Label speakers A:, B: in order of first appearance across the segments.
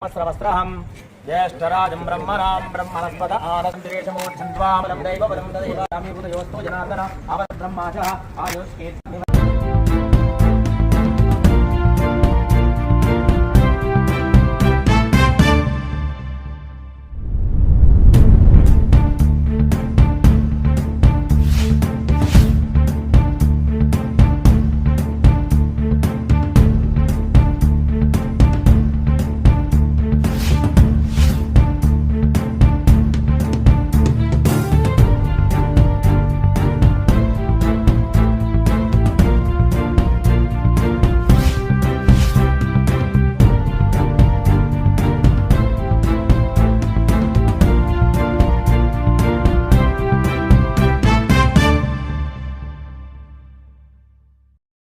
A: वस्त्रहं ज्येष्ठराजं ब्रह्मणां ब्रह्मणस्पत आनन्दरेशमोक्षन्त्वामलं दैवपदं तदैव रामीभूतयोस्तु जनार्दन अवब्रह्माचः आयुष्केत्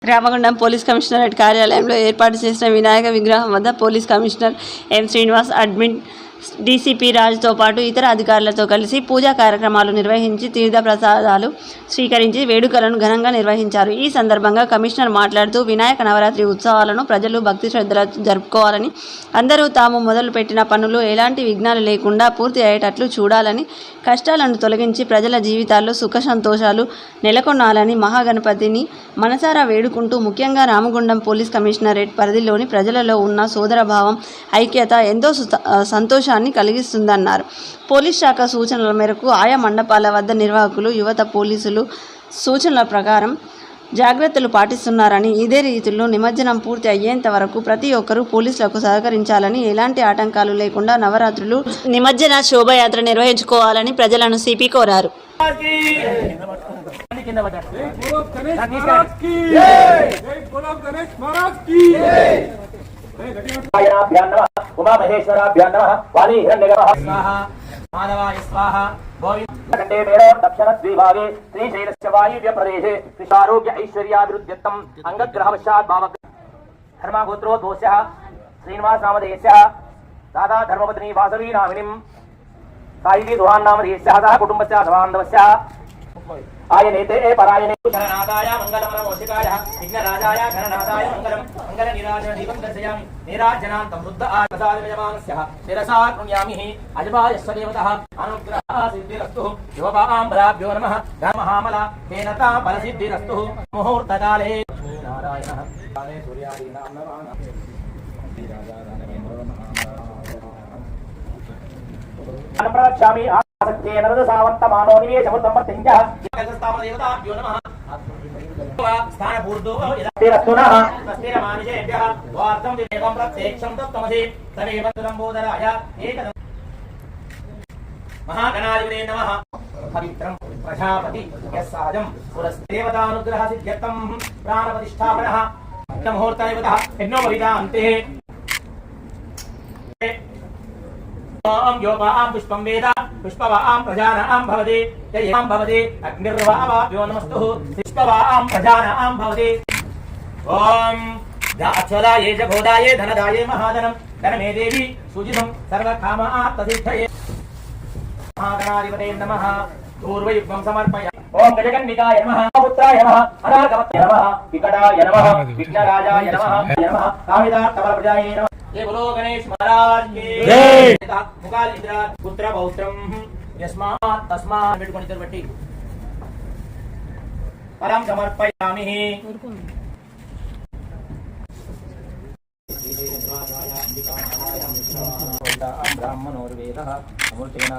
B: రామగుండం పోలీస్ కమిషనరేట్ కార్యాలయంలో ఏర్పాటు చేసిన వినాయక విగ్రహం వద్ద police commissioner M Srinivas, admin DCP రాజ్తో పాటు ఇతర అధికారులతో కలిసి పూజా కార్యక్రమాలు నిర్వహించి తీర్థ ప్రసాదాలు స్వీకరించి వేడుకలను ఘనంగా నిర్వహించారు. ఈ సందర్భంగా కమిషనర్ మాట్లాడుతూ వినాయక నవరాత్రి ఉత్సవాలను ప్రజలు భక్తి శ్రద్ధలతో జరుపుకోవాలని, అందరూ తాము మొదలుపెట్టిన పనులు ఎలాంటి విఘ్నాలు లేకుండా పూర్తి అయ్యేటట్లు చూడాలని, కష్టాలను తొలగించి ప్రజల జీవితాల్లో సుఖ సంతోషాలు నెలకొనాలని మహాగణపతిని మనసారా వేడుకుంటూ ముఖ్యంగా రామగుండం పోలీస్ కమిషనరేట్ పరిధిలోని ప్రజలలో ఉన్న సోదరభావం, ఐక్యత ఎంతో సంతోషాన్ని కలిగిస్తుందన్నారు. పోలీస్ శాఖ సూచనల మేరకు ఆయా మండపాల వద్ద నిర్వాహకులు, యువత పోలీసులు సూచనల ప్రకారం జాగ్రత్తలు పాటిస్తున్నారని, ఇదే రీతిలో నిమజ్జనం పూర్తి అయ్యేంత వరకు ప్రతి ఒక్కరూ పోలీసులకు సహకరించాలని, ఎలాంటి ఆటంకాలు లేకుండా నవరాత్రులు నిమజ్జన శోభయాత్ర నిర్వహించుకోవాలని ప్రజలను సిపి కోరారు.
A: उमा महेश्वराभ्यां नमः वाली हिरण्यगर्भः स्वाहा माधवाय स्वाहा गोविन्दकण्डे मेरो दक्षिणद्विभागे श्रीशैलस्य वायव्य प्रदेशे कृष्णारोग्य ऐश्वर्याभिवृद्ध्यर्थम् अङ्गग्रहवशात् भावक धर्मगोत्रोद्भूष्यः श्रीनिवास नामधेयस्यः दादा धर्मपत्नी वासवी नामिनीं साहिली दुहान् नामधेयस्यः सह कुटुम्बस्य सबान्धवस्य आयनेते परायणे घननादाय मंगलम नमोषिकाय विघ्नराजाय घननादाय मंगलम मंगल निराजन दीपं दर्शयामि निराजनान्तं बुद्ध आप्रसादयमानस्य शिरसा कृण्यामि अजबायस्व देवतः अनुग्रहः सिद्धिरस्तु शिवपाम्बराभ्यो नमः धर्महामला तेनता फलसिद्धिरस्तु मुहूर्तकाले नारायणः काले सूर्यादीनां नमः अनप्रक्षामि आसक्तेन रदसावन्तमानो निवेशमुत्तमर्तिञ्जः जगत्स्थापनदेवताभ्यो नमः स्थानपूर्दो यदातिरस्तुनः तस्तिरमानिषेभ्यः वार्तं विवेकं प्रत्यक्षं तत्त्वमसि तमेव लम्बोदराय एकदं महागणाधिपते नमः पवित्रं प्रजापति यस्साजं पुरस्देवतानुग्रहसिद्ध्यर्थं प्राणप्रतिष्ठापनः मुहूर्तदेवतः यज्ञोपविदान्ते ओम योपां पुष्पं वेद पुष्पवां प्रजानां भवति ययं भवति अग्निर्वावाभ्यो नमस्तु पुष्पवां प्रजानां भवति ओम दाक्षलाये च गोदाये धनदाये महाधनं धनमे देवी सुजितं सर्वकामार्थसिद्धये महागणाधिपते नमः पूर्वयुग्मं समर्पय ओम गजकन्निकाय नमः पुत्राय नमः अनागमत्य नमः विकटाय नमः विघ्नराजाय नमः नमः कामितार्थबलप्रजाये नमः ये बोलो गणेश महाराज की जय। मुकालिंद्रा पुत्र पौत्रम यस्मात् तस्मात् बेटकोनी तरबट्टी परम समर्पयामि ब्राह्मणोर्वेदः अमृतेन